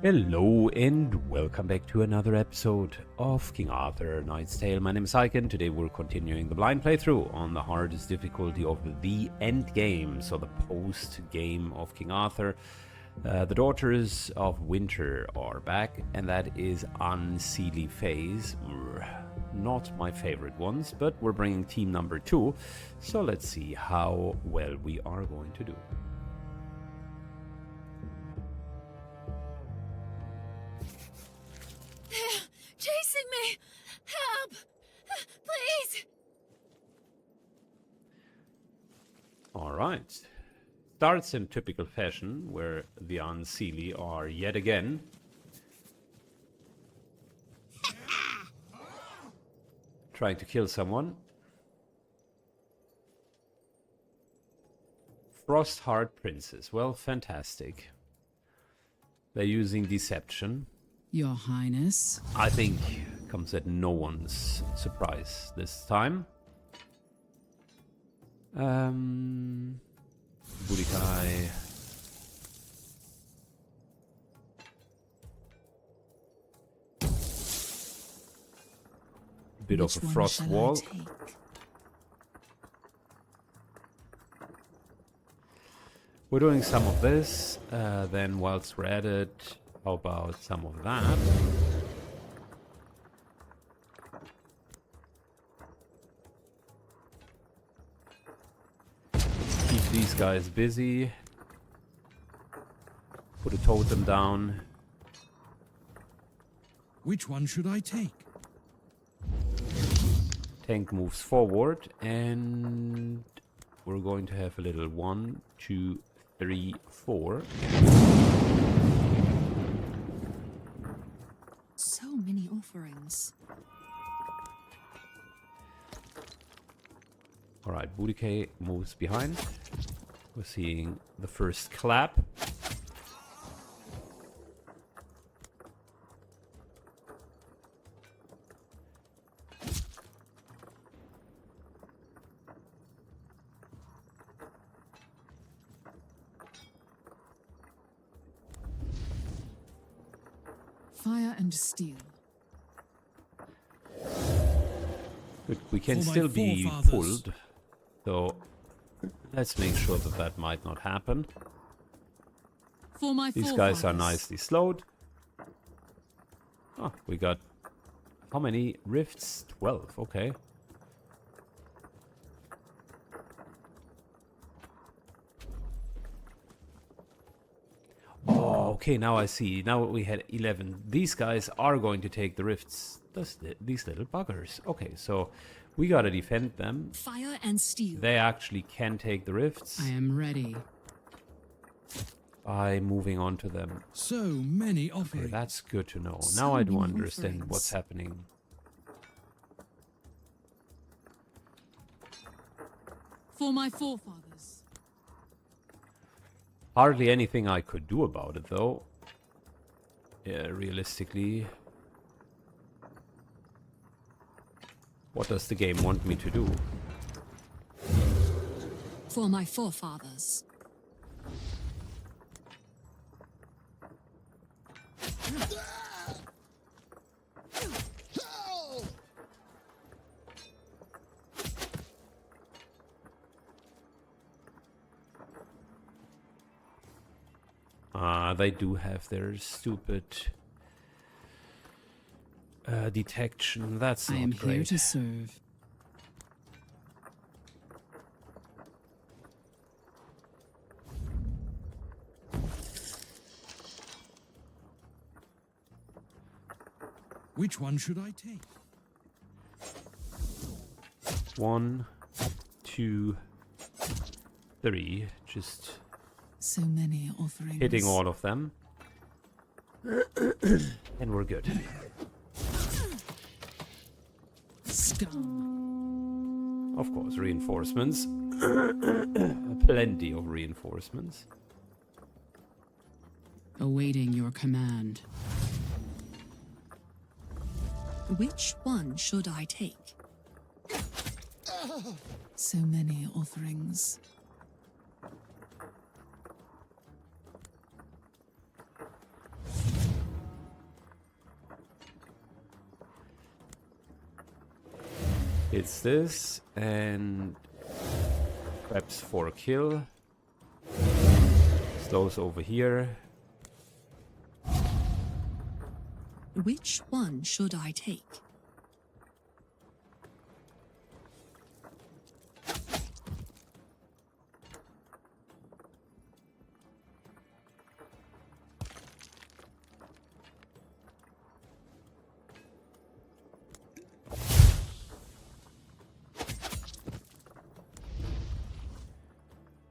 Hello and welcome back to another episode of King Arthur Knight's Tale. My name is Ike. Today we're continuing the blind playthrough on the hardest difficulty of the Endgame, so the post-game of King Arthur. The Daughters of Winter are back, and that is Unseelie phase. Not my favorite ones, but we're bringing team number 2, so let's see how well we are going to do. Chasing me! Help! Please! Alright. Starts in typical fashion, where the Unseelie are yet again trying to kill someone. Frostheart Princess. Well, fantastic. They're using deception. Your Highness. I think comes at no one's surprise this time. Budikai. Bit of a frost wall. We're doing some of this. Then whilst we're at it, how about some of that? Keep these guys busy. Put a totem down. Which one should I take? Tank moves forward, and we're going to have a little 1, 2, 3, 4. So many offerings. Alright, Boudica moves behind. We're seeing the first clap. Fire and steel. Good. We can For my still be forefathers. pulled, so let's make sure that that might not happen. For my These guys are forefathers. nicely slowed. Oh, we got how many rifts? 12, okay. Oh, okay, now I see. Now we had 11. These guys are going to take the rifts. These little buggers. Okay, so we gotta defend them. Fire and steel. They actually can take the rifts I am ready. by moving on to them. So many Okay, offerings. that's good to know. So Now I do many understand offerings. what's happening. For my forefathers. Hardly anything I could do about it, though. Yeah, realistically. What does the game want me to do? For my forefathers. They do have their stupid detection. That's I not am great. here to serve. Which one should I take? 1, 2, 3. Just So many offerings. hitting all of them. And we're good. Scum. Of course, reinforcements. Plenty of reinforcements. Awaiting your command. Which one should I take? So many offerings. It's this, and perhaps for a kill. Slows over here. Which one should I take?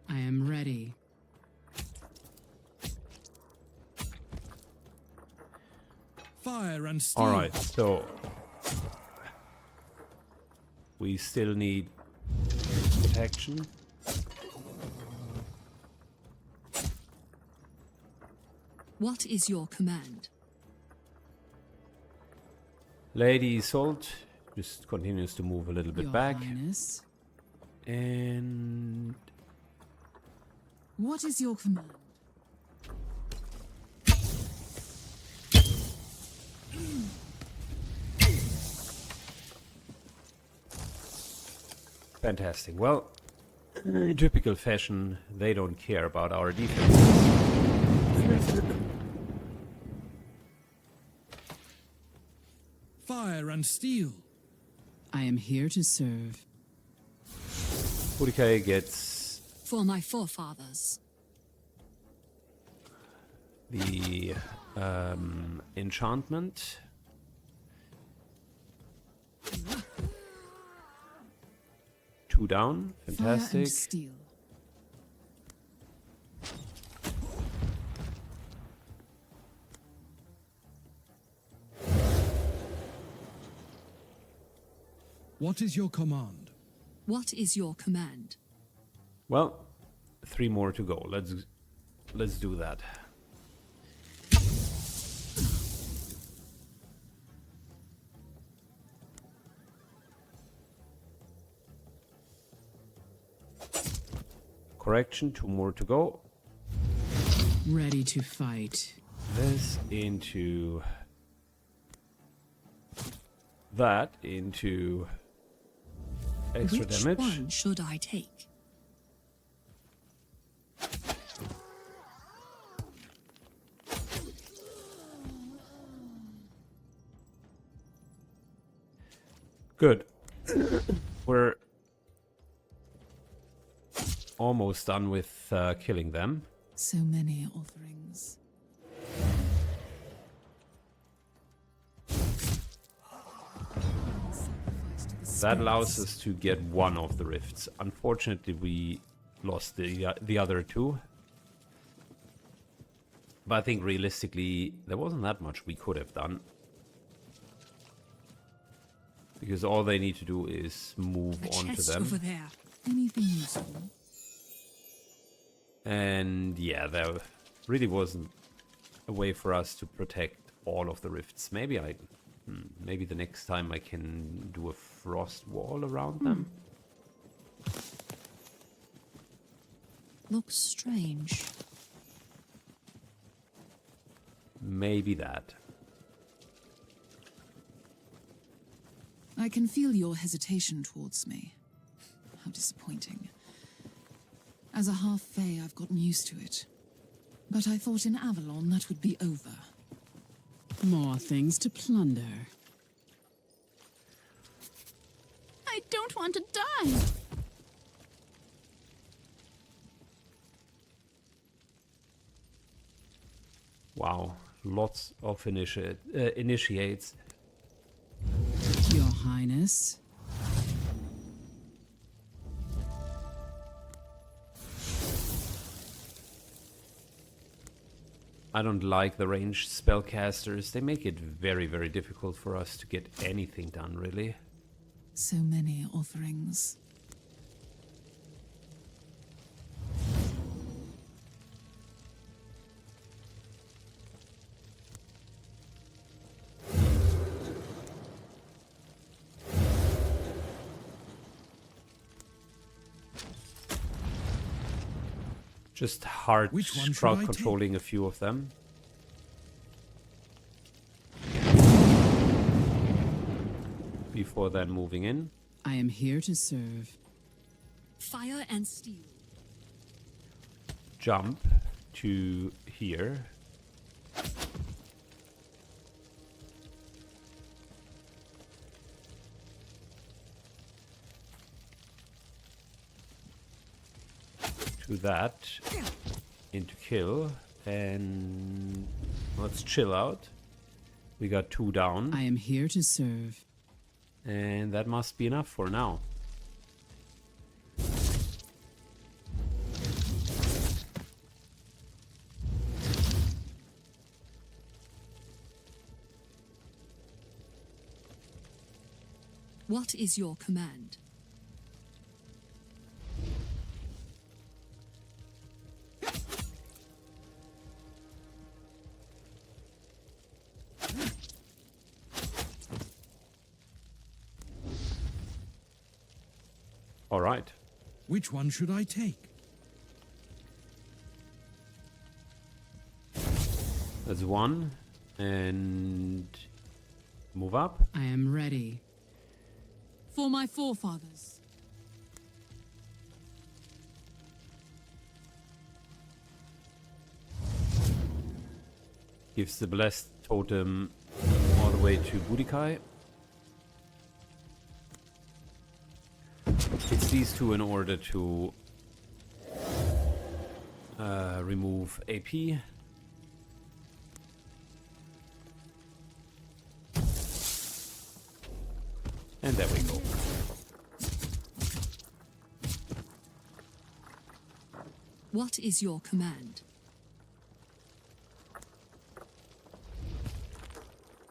I am ready. Fire and steel. Alright, so we still need protection. What is your command? Lady Salt just continues to move a little bit Your back. Highness. And What is your command? fantastic. Well, in typical fashion, they don't care about our defense. Fire and steel. I am here to serve. Boudica gets For my forefathers. the enchantment. Two down, Fire fantastic. and steel. What is your command? What is your command? Well, 3 more to go. Let's do that. Correction, 2 more to go. Ready to fight. This into that into extra Which damage. one should I take? Good. We're almost done with killing them. So many offerings. That allows us to get one of the rifts. Unfortunately, we lost the other 2. But I think realistically, there wasn't that much we could have done. Because all they need to do is move A on to chest them. over there. Anything useful? And yeah, there really wasn't a way for us to protect all of the rifts. Maybe maybe the next time I can do a frost wall around them. Looks strange. Maybe that. I can feel your hesitation towards me. How disappointing. As a half-fae, I've gotten used to it. But I thought in Avalon that would be over. More things to plunder. I don't want to die! Wow, lots of initiates. Your Highness. I don't like the ranged spellcasters. They make it very, very difficult for us to get anything done, really. So many offerings. Just hard Which one should struggle I take? controlling a few of them. Before then moving in. I am here to serve. Fire and steel. Jump to here. To that. Into kill. And let's chill out. We got 2 down. I am here to serve. And that must be enough for now. What is your command? All right. Which one should I take? That's 1. And move up. I am ready. For my forefathers. Gives the blessed totem all the way to Budikai. It's these two in order to remove AP. And there we go. What is your command?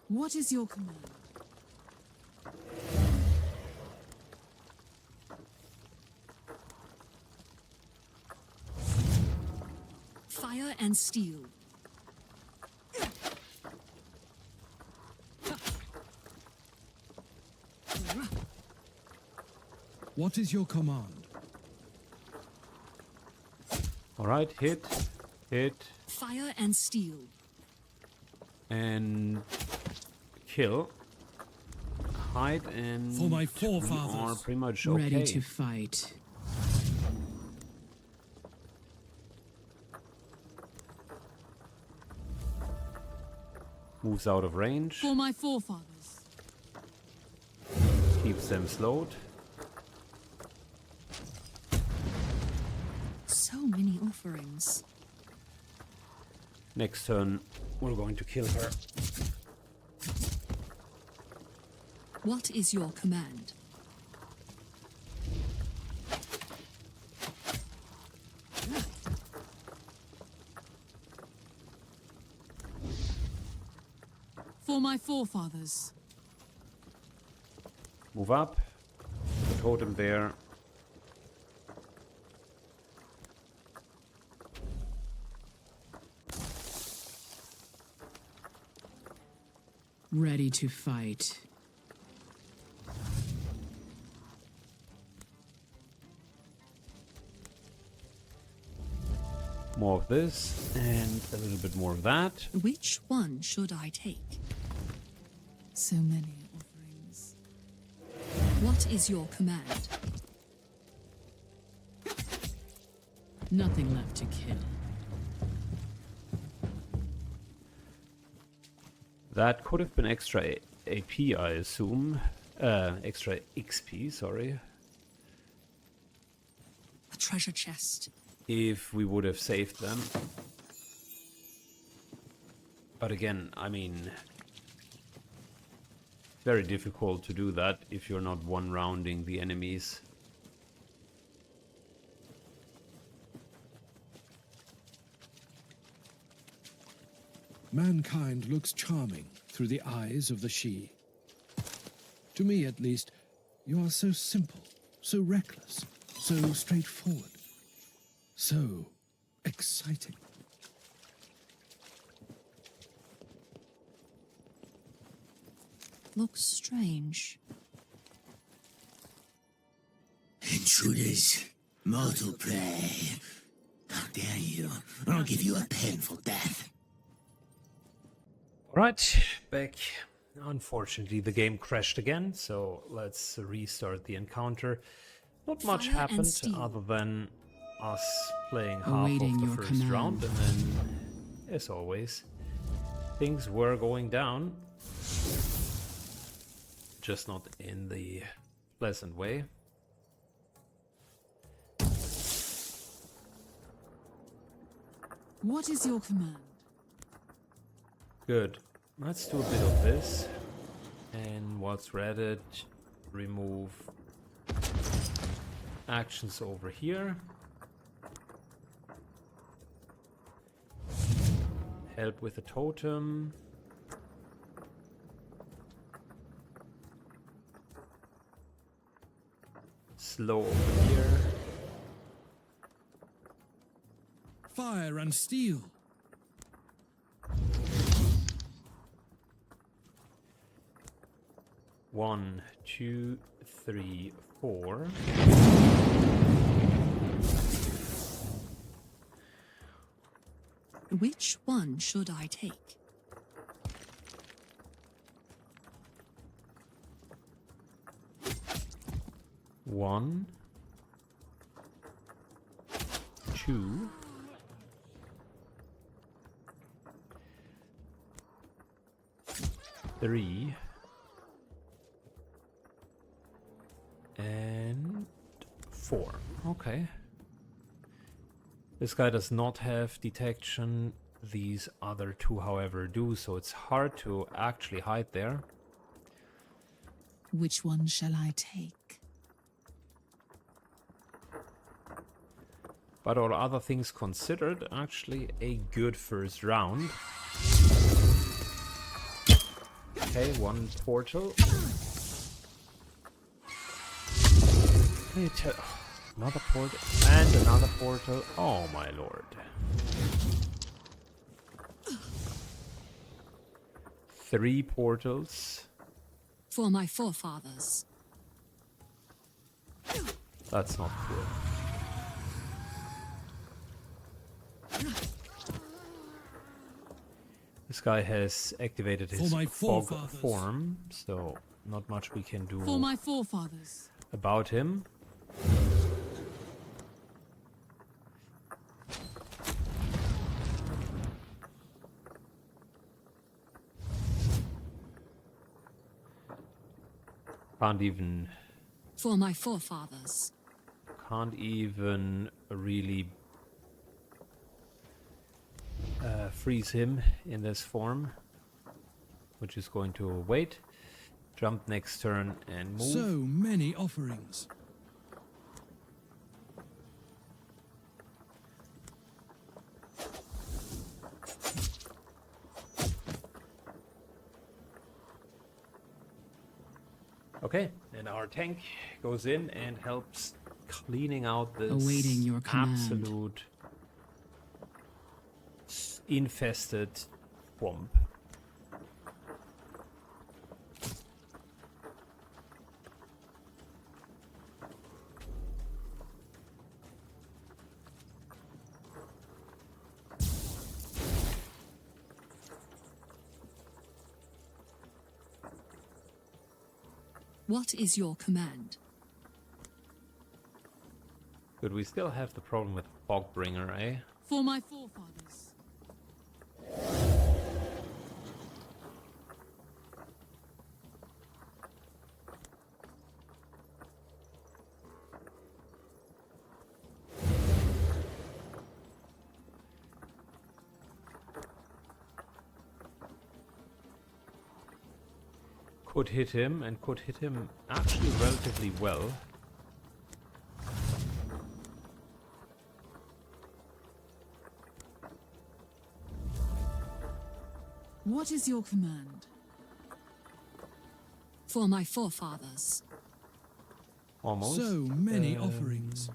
What is your command? Fire and steel. What is your command? All right, hit, Fire and steel. and kill. Hide and For my we forefathers. are pretty much okay. Ready to fight. Moves out of range, For my forefathers. keeps them slowed. So many offerings. Next turn, we're going to kill her. What is your command? For my forefathers. Move up. Totem there. Ready to fight. More of this and a little bit more of that. Which one should I take? So many offerings. What is your command? Nothing left to kill. That could have been extra AP, I assume. Extra XP, sorry. A treasure chest. If we would have saved them. But again, I mean, very difficult to do that if you're not one-rounding the enemies. Mankind looks charming through the eyes of the she. To me, at least, you are so simple, so reckless, so straightforward, so exciting. Looks strange. Intruders, mortal prey. How dare you? I'll give you a painful death. Alright, back Unfortunately, the game crashed again, so let's restart the encounter. Not much Fire and happened steel. other than us playing half of Awaiting the your first command. round, and then, as always, things were going down. Just not in the pleasant way. What is your command? Good. Let's do a bit of this. And what's Reddit? Remove actions over here. Help with the totem. Slow over here. Fire and steel. One, two, three, four. Which one should I take? One, two, three, and four. Okay. This guy does not have detection. These other two, however, do, so it's hard to actually hide there. Which one shall I take? But all other things considered, actually a good first round. Okay, one portal. Another portal and another portal. Oh my lord. Three portals. For my forefathers. That's not good. This guy has activated his For my fog forefathers. form, so not much we can do For my forefathers. about him. For my forefathers. Can't even really freeze him in this form, which is going to wait. Jump next turn and move. So many offerings. Okay, and our tank goes in and helps cleaning out this Awaiting your command. absolute infested swamp. What is your command? Good, we still have the problem with Fogbringer, eh? For my forefathers. Could hit him, and could hit him actually relatively well. What is your command? For my forefathers. Almost. So many offerings.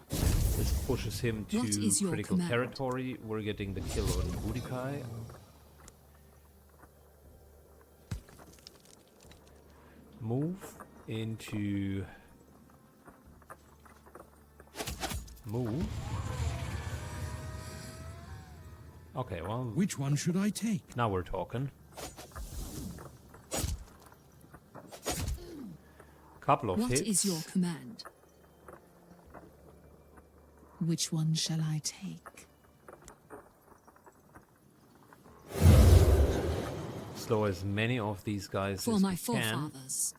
This pushes him to What is your critical command? territory. We're getting the kill on Budikai. Move into... Move. Okay, well, Which one should I take? now we're talking. Couple of What hits. is your command? Which one shall I take? Slow as many of these guys For as my we can. forefathers.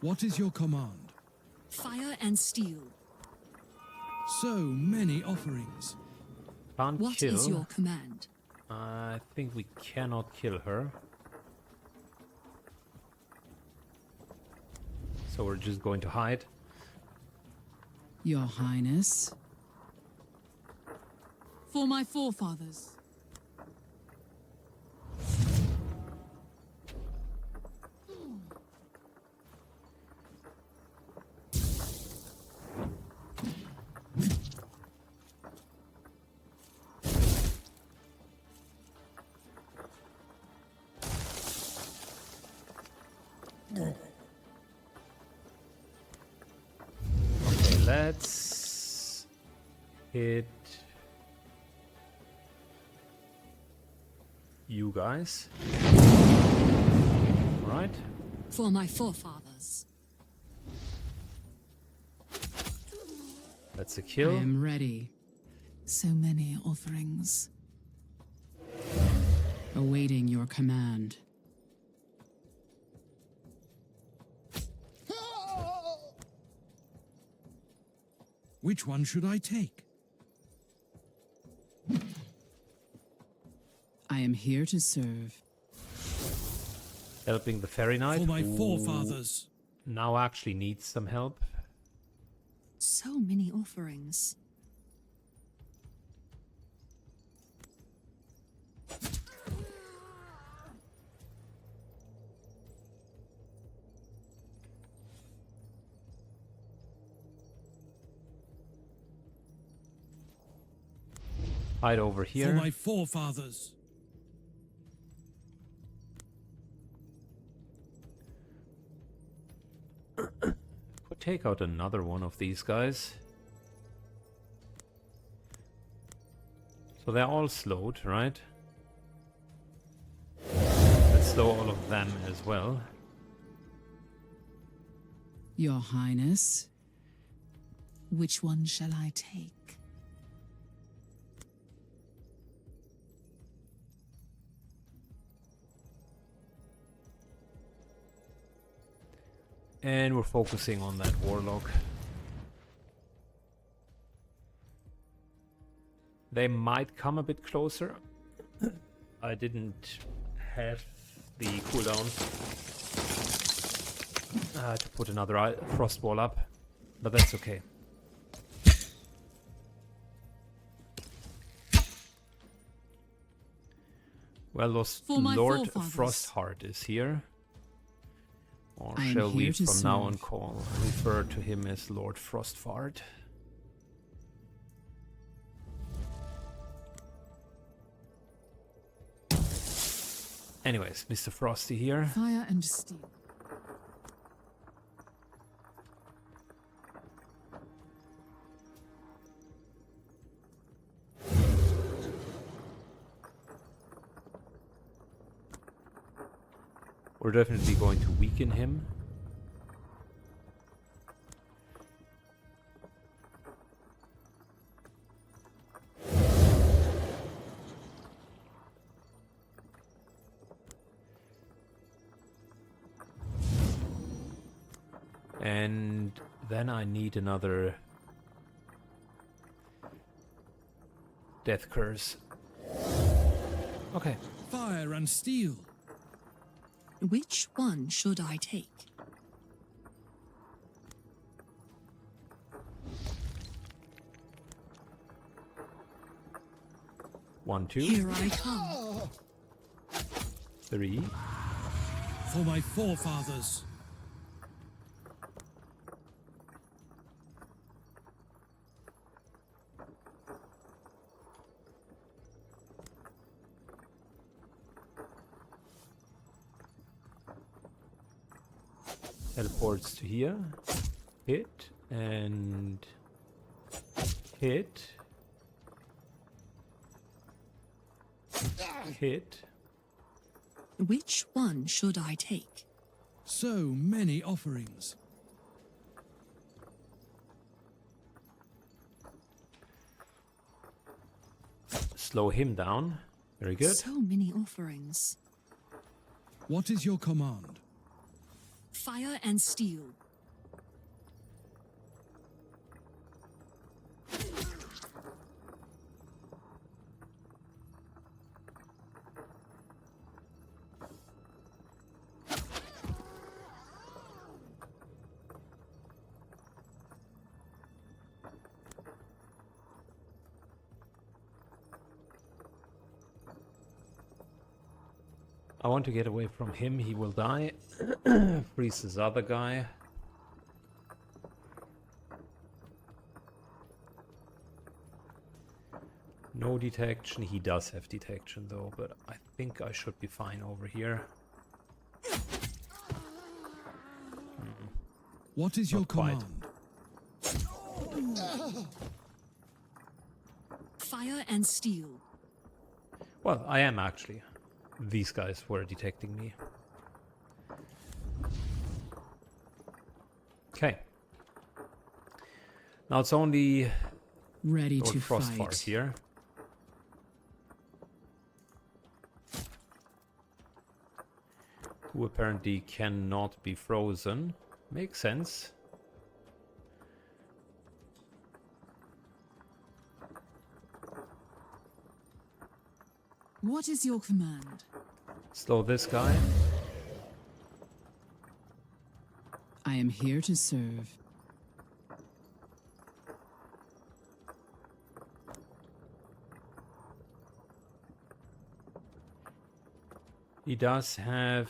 What is your command? Fire and steel. So many offerings. Can't What kill. is your command? I think we cannot kill her. So we're just going to hide. Your Highness. For my forefathers. Okay, let's hit you guys. Alright. For my forefathers. That's a I kill. am ready. So many offerings. Awaiting your command. Which one should I take? I am here to serve. Helping the Fairy Knight. For my who forefathers. now actually needs some help. So many offerings. Hide over For here. my forefathers. Could take out another one of these guys. So they're all slowed, right? Let's slow all of them as well. Your Highness. Which one shall I take? And we're focusing on that Warlock. They might come a bit closer. I didn't have the cooldown to put another frost wall up, but that's okay. Well, For my Lord forefathers. Frostheart is here. Or I am shall we here to from now on serve. refer to him as Lord Frostfart? Anyways, Mr. Frosty here. Fire and steel. We're definitely going to weaken him. And then I need another death curse. Okay. Fire and steel. Which one should I take? One, two, Here I come. three. For my forefathers. Teleports to here. Hit and hit. Hit. Which one should I take? So many offerings. Slow him down. Very good. So many offerings. What is your command? Fire and steel. I want to get away from him. He will die. Freeze this other guy. No detection. He does have detection though, but I think I should be fine over here. What is your Not quite. command? Fire and steel. Well, I am actually. These guys were detecting me. Okay. Now it's only Ready Lord to Frostfart fight. here. Who apparently cannot be frozen. Makes sense. What is your command? Slow this guy. I am here to serve. He does have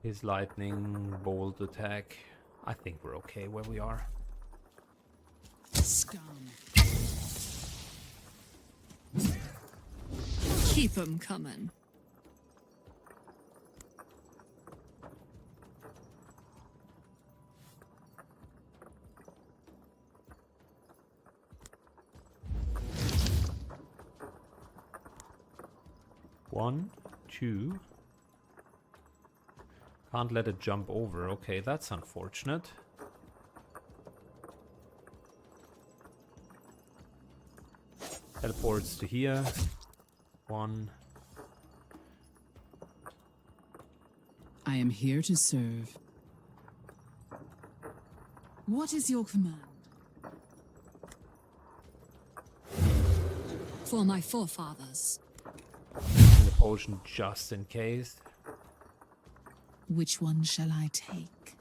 his lightning bolt attack. I think we're okay where we are. Scum. Keep 'em coming. One, two. Can't let it jump over. Okay, that's unfortunate. Teleports to here. One. I am here to serve. What is your command? For my forefathers. The potion just in case. Which one shall I take?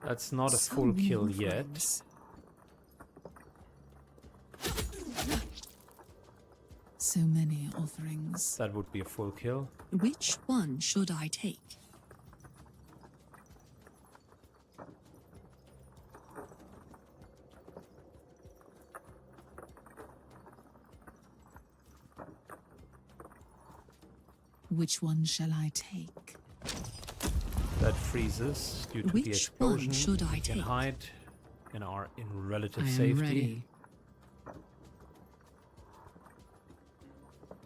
That's not a So full many kill yet. offerings. So many offerings. That would be a full kill. Which one should I take? Which one shall I take? That freezes due to the Which one explosion. should I We can take? hide and are in I relative am safety. ready.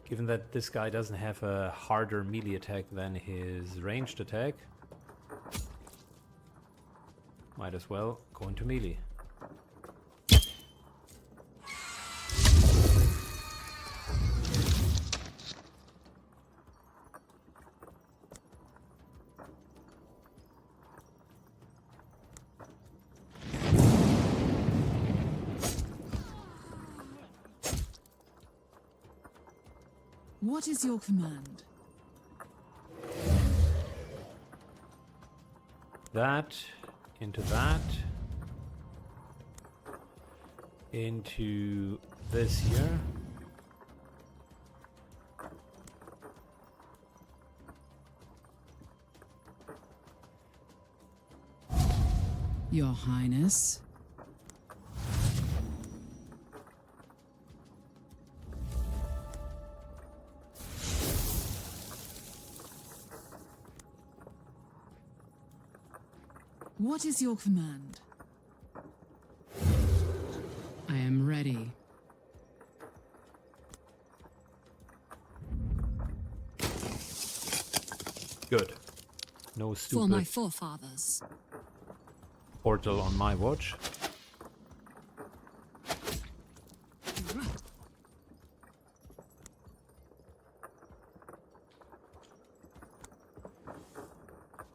Given that this guy doesn't have a harder melee attack than his ranged attack, might as well go into melee. What is your command? That, into that, into this here. Your Highness. What is your command? I am ready. Good. No For my stupid forefathers. portal on my watch.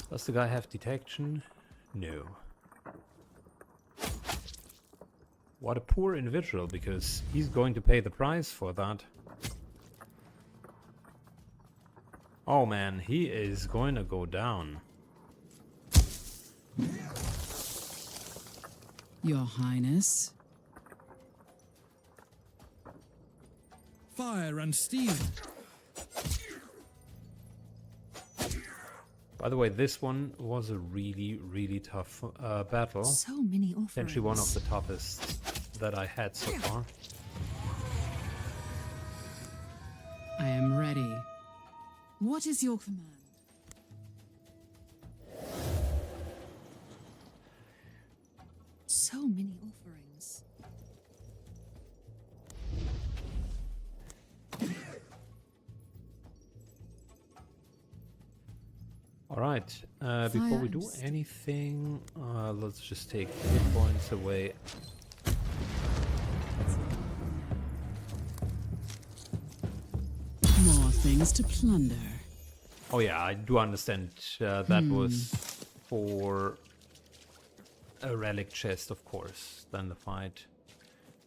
Does the guy have detection? No. What a poor individual, because he's going to pay the price for that. Oh man, he is going to go down. Your Highness. Fire and steel. By the way, this one was a really, really tough battle. So many offerings. Potentially one of the toughest that I had so far. I am ready. What is your command? So many offerings. Alright, before we do anything, let's just take hit points away. More things to plunder. Oh yeah, I do understand that was for a relic chest, of course, than the fight.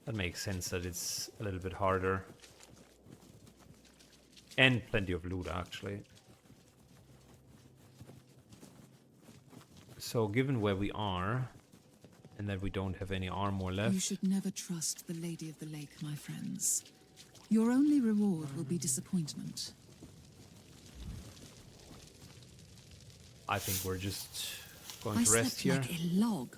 That makes sense that it's a little bit harder. And plenty of loot, actually. So, given where we are, and that we don't have any armor left... You should never trust the Lady of the Lake, my friends. Your only reward will be disappointment. I think we're just going I to rest slept here. like a log.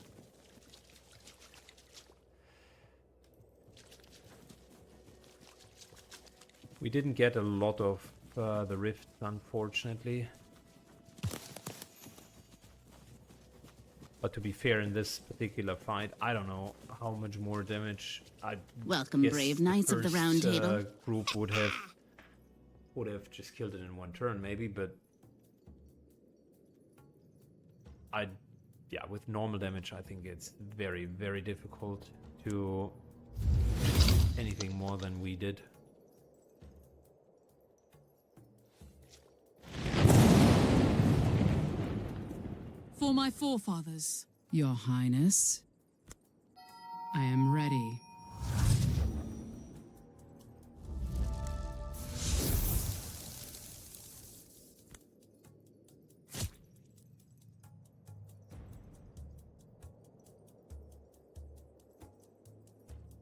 We didn't get a lot of the rift, unfortunately. But to be fair, in this particular fight, I don't know how much more damage. I Welcome, guess brave the knights of the Round first, Table. Group would have just killed it in one turn, maybe. But yeah, with normal damage, I think it's very, very difficult to do anything more than we did. For my forefathers. Your Highness. I am ready.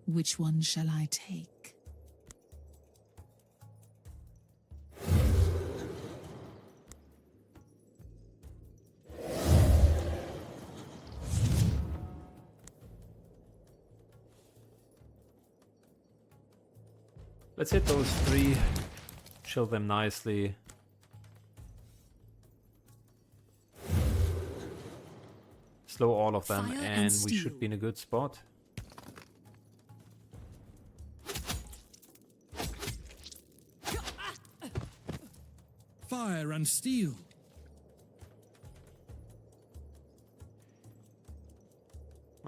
Which one shall I take? Let's hit those three, chill them nicely. Slow all of them, Fire and and we steel. should be in a good spot. Fire and steel.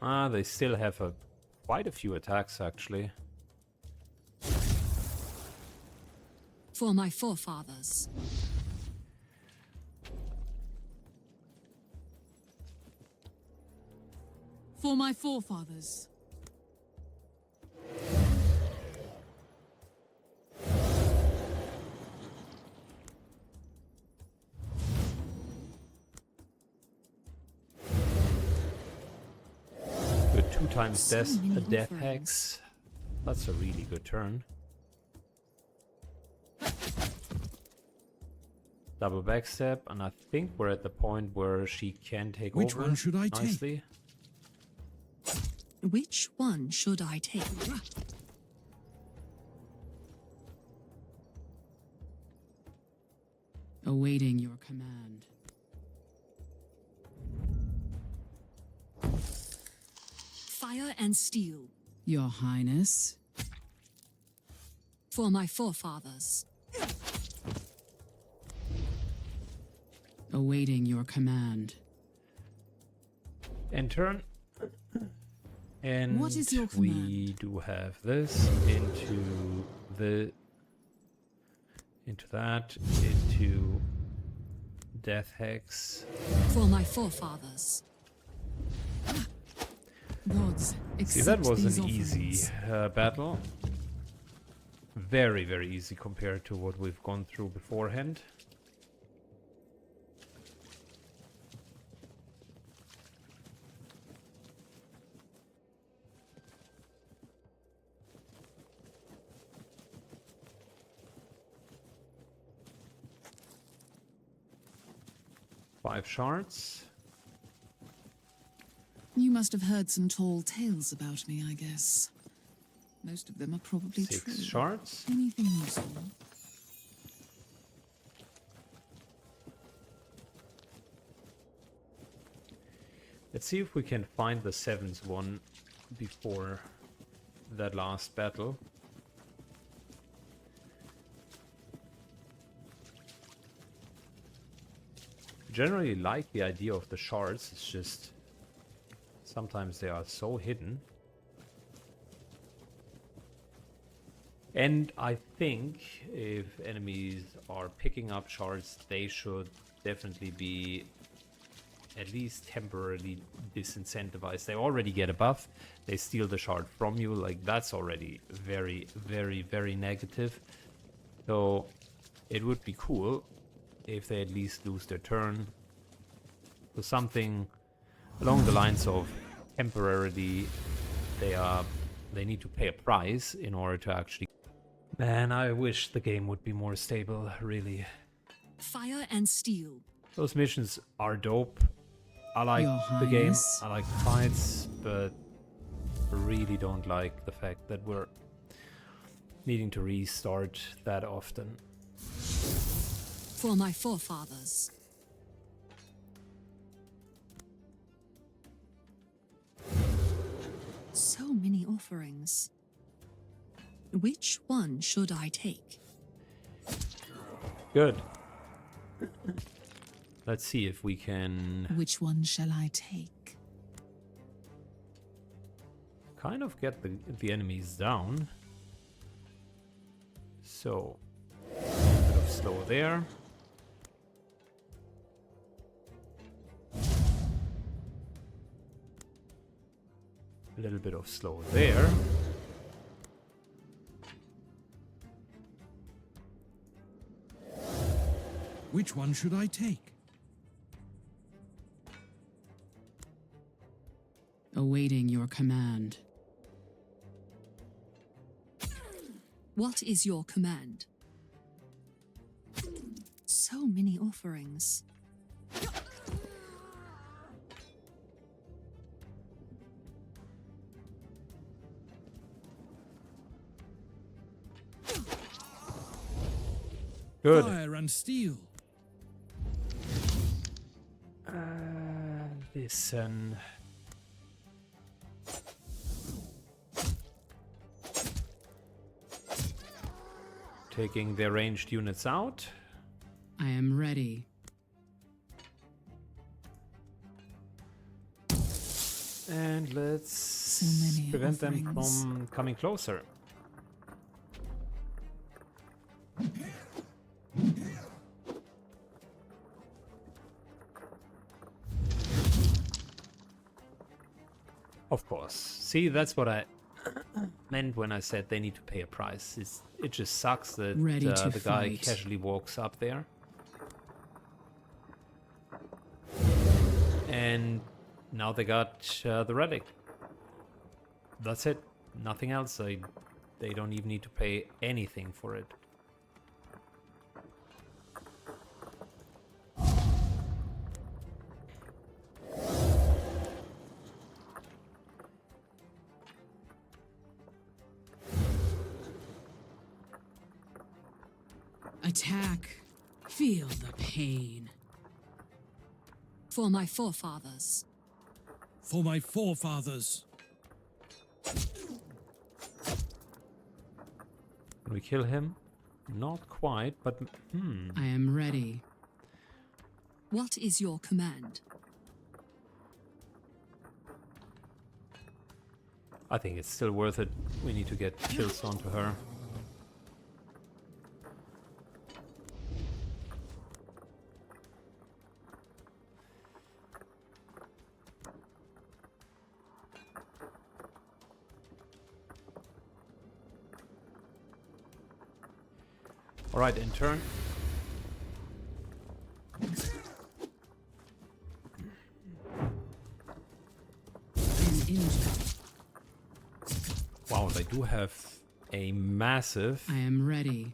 Ah, they still have quite a few attacks, actually. For my forefathers. For my forefathers. Good, 2 times So death, many a death offerings. hex. That's a really good turn. Double backstep, and I think we're at the point where she can take Which over one should I take? nicely. Which one should I take? Awaiting your command. Fire and steel. Your Highness. For my forefathers. Awaiting your command. End turn. And What is your we command? do have this into that, into Death Hex. For my forefathers. Gods, See, that accept was these an easy offerings. battle. Very, very easy compared to what we've gone through beforehand. Five shards. You must have heard some tall tales about me, I guess. Most of them are probably Six true. shards. Anything useful? Let's see if we can find the seventh one before that last battle. Generally like the idea of the shards, it's just sometimes they are so hidden. And I think if enemies are picking up shards, they should definitely be at least temporarily disincentivized. They already get a buff, they steal the shard from you, like that's already very, very, very negative. So it would be cool if they at least lose their turn. So something along the lines of temporarily they need to pay a price in order to actually... Man, I wish the game would be more stable, really. Fire and steel. Those missions are dope. I like Your the game, Highness. I like the fights, but I really don't like the fact that we're needing to restart that often. For my forefathers. So many offerings. Which one should I take? Good. Let's see if we can Which one shall I take? kind of get the enemies down. So, a bit of slow there. A little bit of slow there. Which one should I take? Awaiting your command. What is your command? So many offerings. Good. Fire and steel. Listen. Taking their ranged units out. I am ready. And let's many prevent them offerings. from coming closer. Of course. See, that's what I meant when I said they need to pay a price. It just sucks that Ready to the guy fight. casually walks up there. And now they got the relic. That's it. Nothing else. They don't even need to pay anything for it. Attack. Feel the pain. For my forefathers. For my forefathers. Can we kill him? Not quite, but I am ready. What is your command? I think it's still worth it. We need to get kills onto her. Alright, in turn. An injured. Wow, they do have a massive I am ready.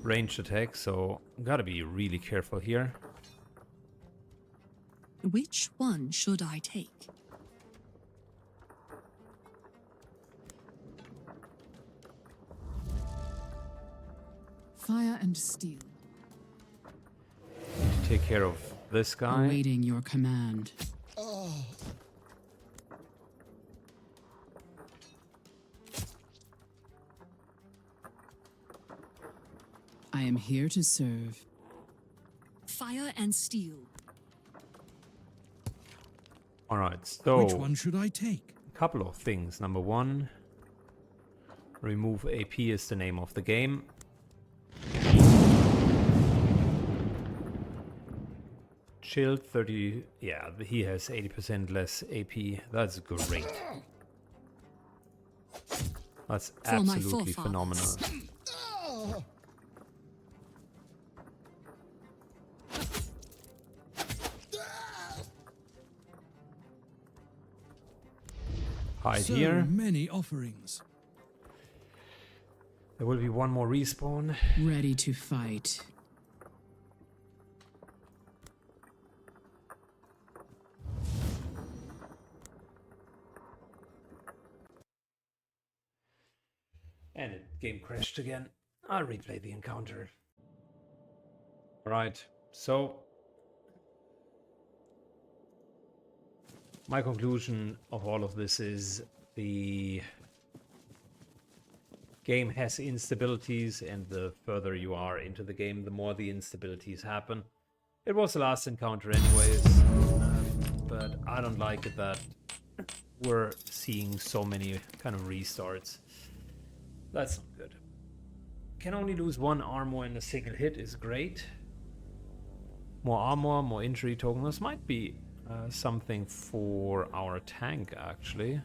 ranged attack, so gotta be really careful here. Which one should I take? Fire and steel. Take care of this guy. Awaiting your command. I am here to serve. Fire and steel. Alright, so Which one should I take? a couple of things. Number one, remove AP is the name of the game. Shield 30, yeah, he has 80% less AP. That's great. That's For my absolutely forefathers. phenomenal. Hide So here. many offerings. There will be one more respawn. Ready to fight. And it game crashed again. I'll replay the encounter. Alright, so my conclusion of all of this is the game has instabilities, and the further you are into the game, the more the instabilities happen. It was the last encounter anyways, but I don't like it that we're seeing so many kind of restarts. That's not good. Can only lose one armor in a single hit is great. More armor, more injury token. This might be something for our tank, actually.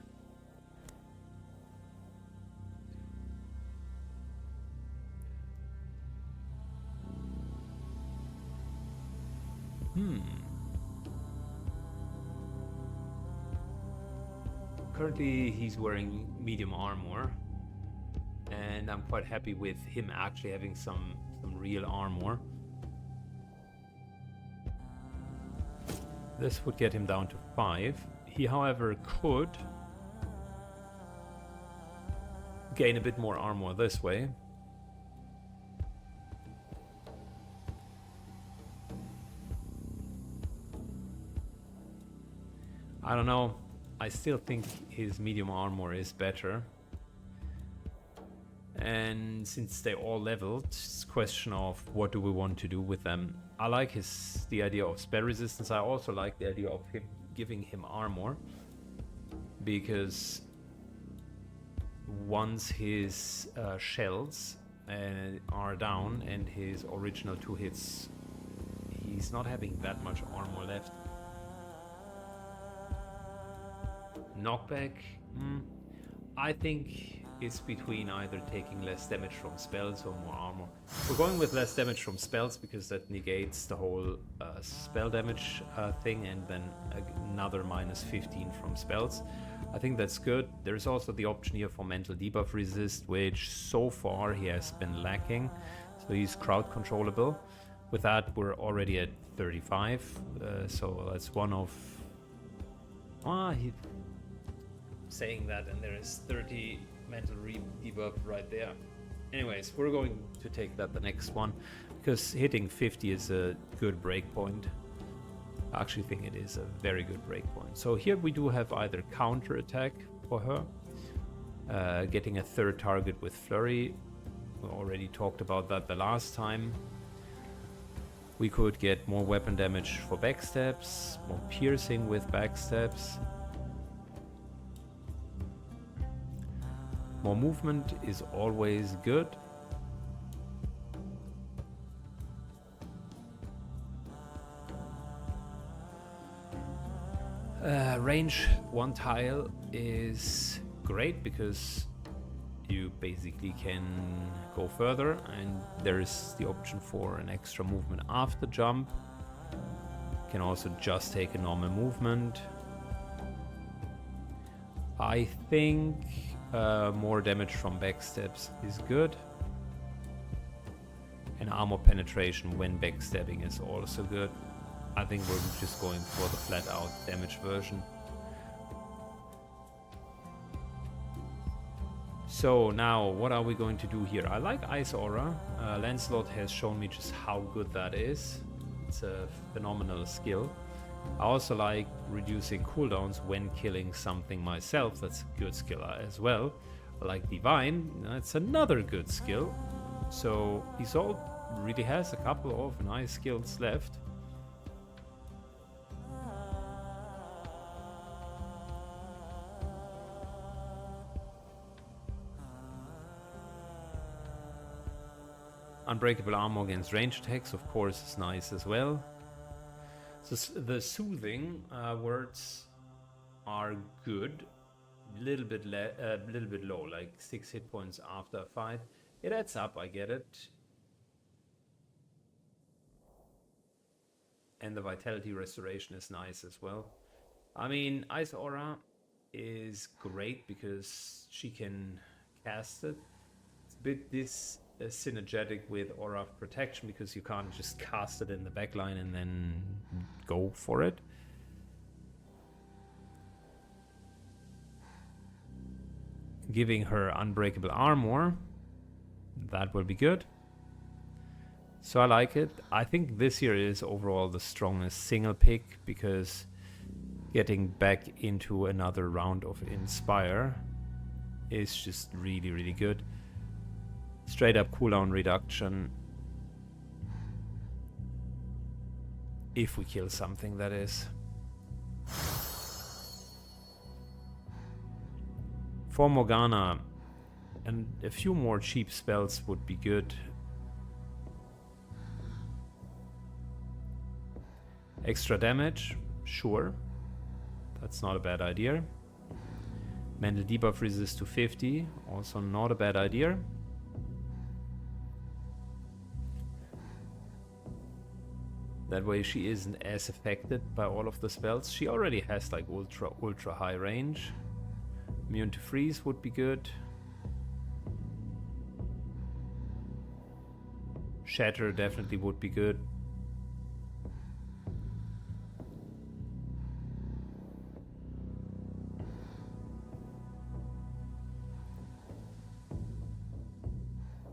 Currently, he's wearing medium armor. And I'm quite happy with him actually having some real armor. This would get him down to 5. He, however, could gain a bit more armor this way. I don't know. I still think his medium armor is better. And since they all leveled, it's a question of what do we want to do with them. I like the idea of spell resistance. I also like the idea of him giving him armor, because once his shells are down and his original 2 hits, he's not having that much armor left. Knockback, I think it's between either taking less damage from spells or more armor. We're going with less damage from spells because that negates the whole spell damage thing, and then another minus 15 from spells. I think that's good. There's also the option here for mental debuff resist, which so far he has been lacking, so he's crowd controllable. With that, we're already at 35, so that's one of... saying that, and there is 30 mental debuff right there. Anyways, we're going to take that the next one, because hitting 50 is a good breakpoint. I actually think it is a very good breakpoint. So here we do have either counter attack for her, Getting a third target with Flurry. We already talked about that the last time. We could get more weapon damage for backstabs, more piercing with backstabs. More movement is always good. Range 1 tile is great because you basically can go further, and there is the option for an extra movement after jump. You can also just take a normal movement. I think more damage from backstabs is good, and armor penetration when backstabbing is also good. I think we're just going for the flat out damage version. So now, what are we going to do here? I like Ice Aura. Lancelot has shown me just how good that is. It's a phenomenal skill. I also like reducing cooldowns when killing something myself. That's a good skill as well. I like Divine. That's another good skill. So Isolde really has a couple of nice skills left. Unbreakable armor against range attacks, of course, is nice as well. So the soothing words are good. A little bit low, like 6 hit points after a fight. It adds up, I get it. And the vitality restoration is nice as well. I mean, Ice Aura is great because she can cast it. It's a bit synergetic with Aura of Protection because you can't just cast it in the backline and then go for it. Giving her Unbreakable Armor, that will be good. So I like it. I think this here is overall the strongest single pick because getting back into another round of Inspire is just really, really good. Straight up cooldown reduction. If we kill something, that is. For Morgana, and a few more cheap spells would be good. Extra damage, sure. That's not a bad idea. Mental debuff resist to 50, also not a bad idea. That way she isn't as affected by all of the spells. She already has like ultra high range. Immune to freeze would be good. Shatter definitely would be good.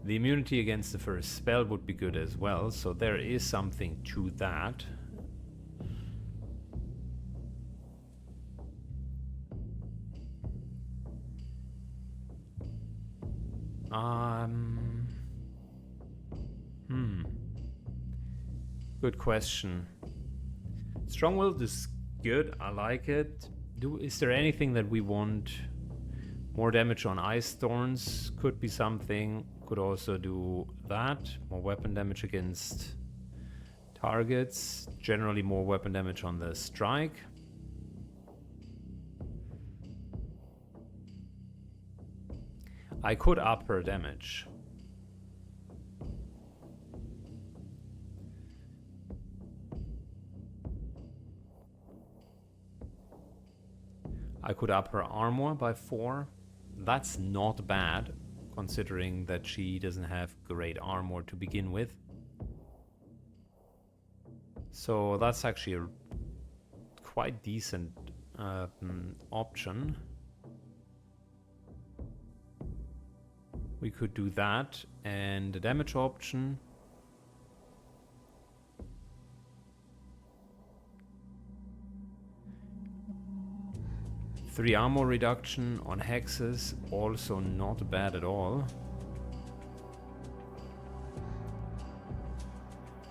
The immunity against the first spell would be good as well, so there is something to that. Good question. Strong-willed is good, I like it. Is there anything that we want? More damage on Ice Thorns could be something. Could also do that. More weapon damage against targets. Generally more weapon damage on the strike. I could up her damage. I could up her armor by 4. That's not bad, considering that she doesn't have great armor to begin with. So that's actually a quite decent option. We could do that, and the damage option. 3 armor reduction on hexes, also not bad at all.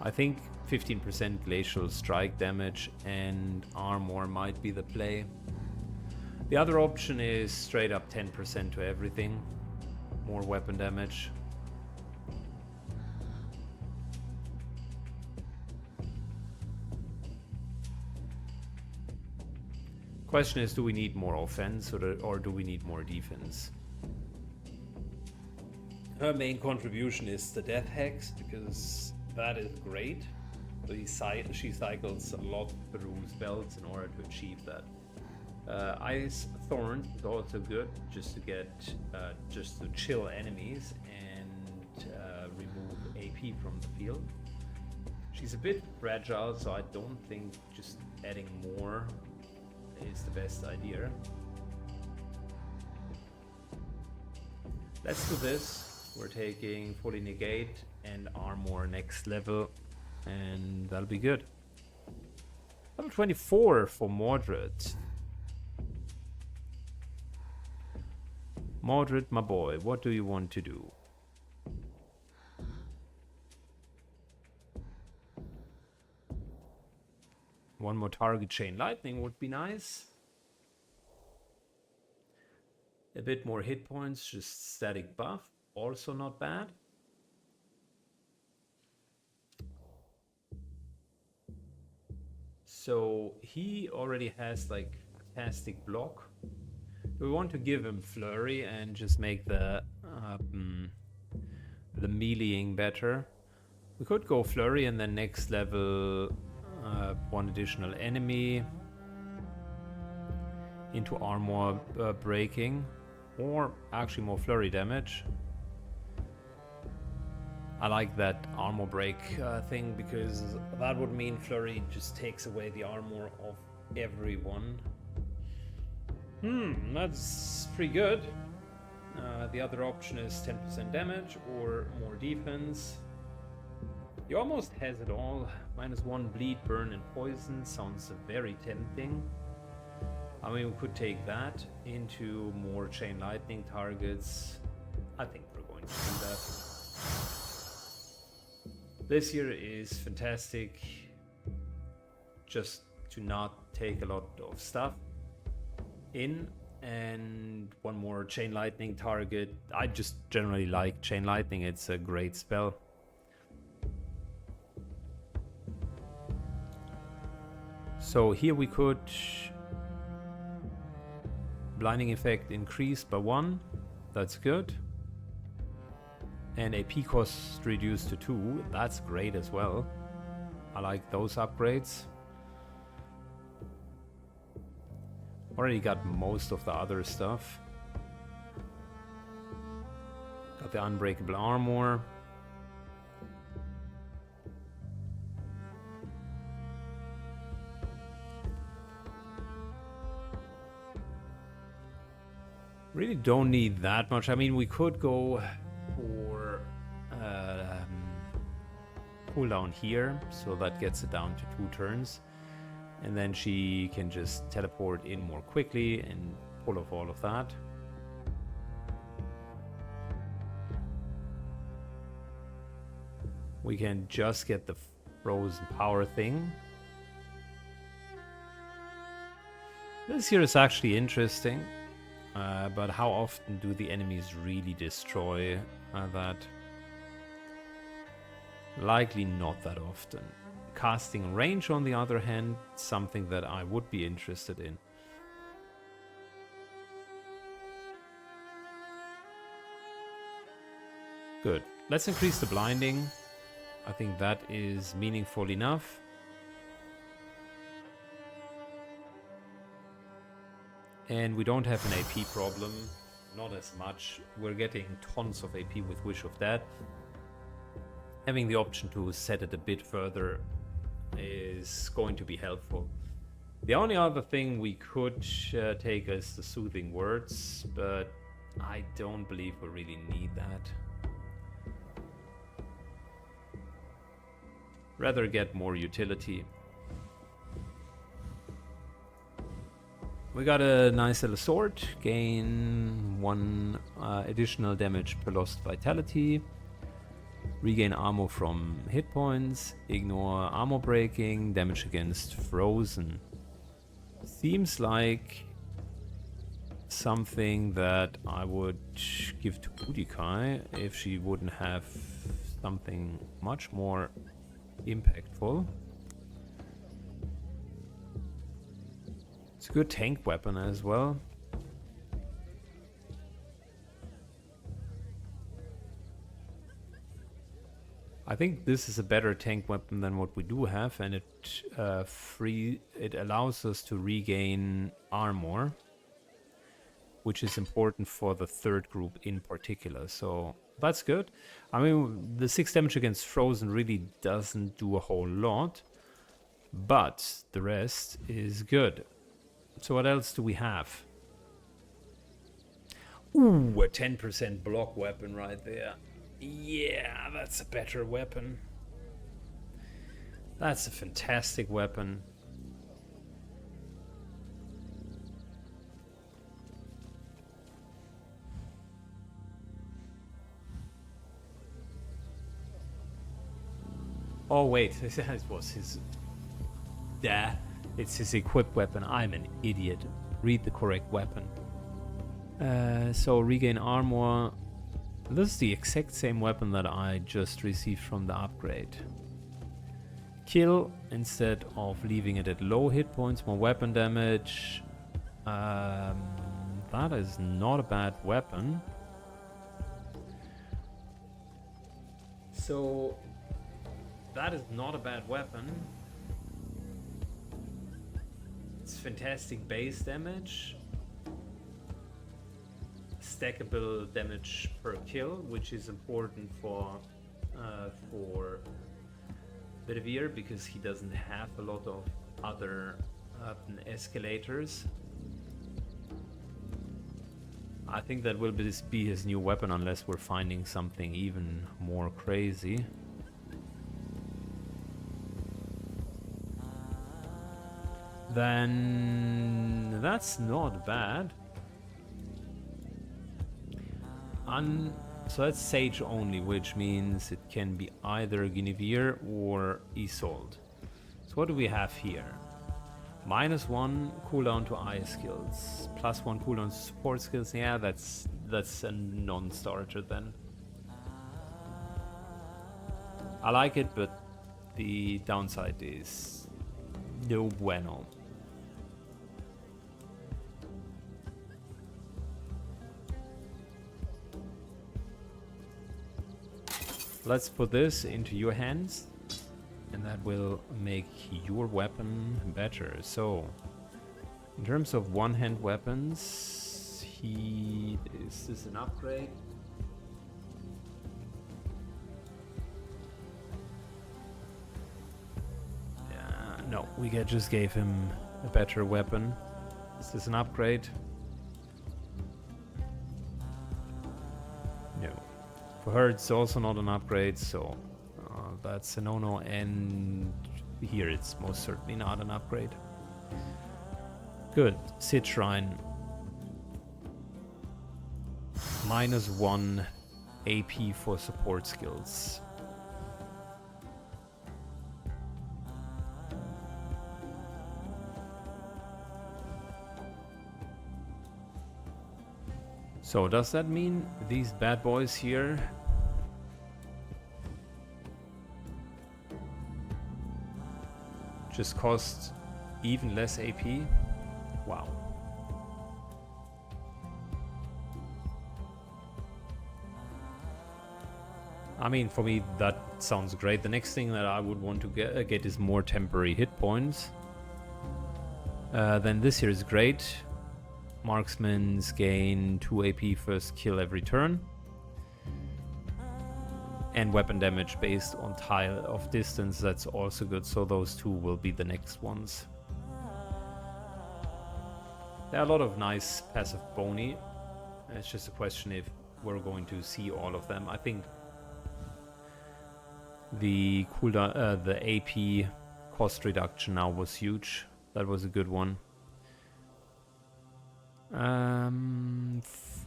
I think 15% glacial strike damage and armor might be the play. The other option is straight up 10% to everything. More weapon damage. Question is, do we need more offense or do we need more defense? Her main contribution is the death hex, because that is great. She cycles a lot through spells in order to achieve that. Ice Thorn is also good, just to get, just to chill enemies and remove AP from the field. She's a bit fragile, so I don't think just adding more is the best idea. Let's do this. We're taking fully negate and armor next level, and that'll be good. Level 24 for Mordred. Mordred, my boy, what do you want to do? One more target chain lightning would be nice. A bit more hit points, just static buff, also not bad. So he already has like fantastic block. Do we want to give him flurry and just make the meleeing better? We could go flurry and then next level one additional enemy into armor breaking, or actually more flurry damage. I like that armor break thing, because that would mean flurry just takes away the armor of everyone. That's pretty good. The other option is 10% damage or more defense. He almost has it all. -1 bleed, burn, and poison sounds very tempting. I mean, we could take that into more chain lightning targets. I think we're going to do that. This here is fantastic, just to not take a lot of stuff in, and one more chain lightning target. I just generally like chain lightning, it's a great spell. So here we could blinding effect increased by 1, that's good. And AP cost reduced to 2, that's great as well. I like those upgrades. Already got most of the other stuff. Got the unbreakable armor. Really don't need that much. I mean, we could go for cooldown here, so that gets it down to 2 turns. And then she can just teleport in more quickly and pull off all of that. We can just get the frozen power thing. This here is actually interesting, but how often do the enemies really destroy that? Likely not that often. Casting range, on the other hand, something that I would be interested in. Good. Let's increase the blinding. I think that is meaningful enough. And we don't have an AP problem. Not as much. We're getting tons of AP with Wish of Death. Having the option to set it a bit further is going to be helpful. The only other thing we could take is the soothing words, but I don't believe we really need that. Rather get more utility. we got a nice little sword. Gain 1 additional damage per lost vitality. Regain armor from hit points. Ignore armor breaking. Damage against frozen. Seems like something that I would give to Udikai if she wouldn't have something much more impactful. It's a good tank weapon as well. I think this is a better tank weapon than what we do have, and it allows us to regain armor, which is important for the third group in particular. So that's good. I mean, the 6 damage against frozen really doesn't do a whole lot, but the rest is good. So what else do we have? Ooh, a 10% block weapon right there. Yeah, that's a better weapon. That's a fantastic weapon. Oh wait, it was his... Yeah, it's his equipped weapon. I'm an idiot. Read the correct weapon. So regain armor. This is the exact same weapon that I just received from the upgrade. Kill instead of leaving it at low hit points, more weapon damage. That is not a bad weapon. So that is not a bad weapon. It's fantastic base damage. Stackable damage per kill, which is important for Bedivere because he doesn't have a lot of other escalators. I think that will be his new weapon unless we're finding something even more crazy. Then that's not bad. So that's Sage only, which means it can be either Guinevere or Isolde. So what do we have here? -1 cooldown to eye skills, +1 cooldown to support skills. Yeah, that's a non-starter then. I like it, but the downside is no bueno. Let's put this into your hands, and that will make your weapon better. So, in terms of one-hand weapons, this is an upgrade. No, we just gave him a better weapon. Is this an upgrade? No. For her, it's also not an upgrade, so that's a no-no. And here, it's most certainly not an upgrade. Good. Sid Shrine. -1 AP for support skills. So does that mean these bad boys here just cost even less AP? Wow. I mean, for me, that sounds great. The next thing that I would want to get is more temporary hit points. Then this here is great. Marksmans gain 2 AP first kill every turn. And weapon damage based on tile of distance, that's also good. So those two will be the next ones. There are a lot of nice passive boni. It's just a question if we're going to see all of them. I think the cooldown, the AP cost reduction now was huge. That was a good one.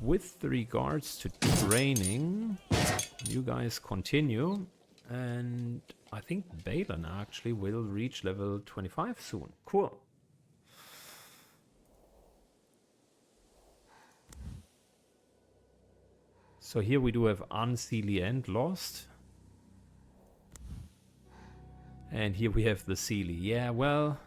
With regards to training, you guys continue, and I think Balin actually will reach level 25 soon. Cool. So here we do have Unseelie and Lost. And here we have the Seelie. Yeah, well...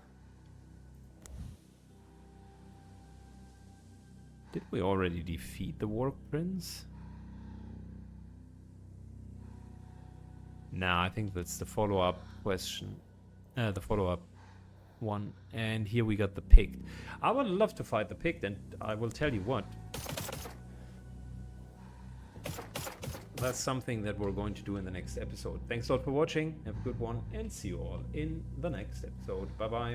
Did we already defeat the Warg Prince? Nah, I think that's the follow-up question. The follow-up one. And here we got the Pict. I would love to fight the Pict, and I will tell you what. That's something that we're going to do in the next episode. Thanks a lot for watching. Have a good one, and see you all in the next episode. Bye-bye.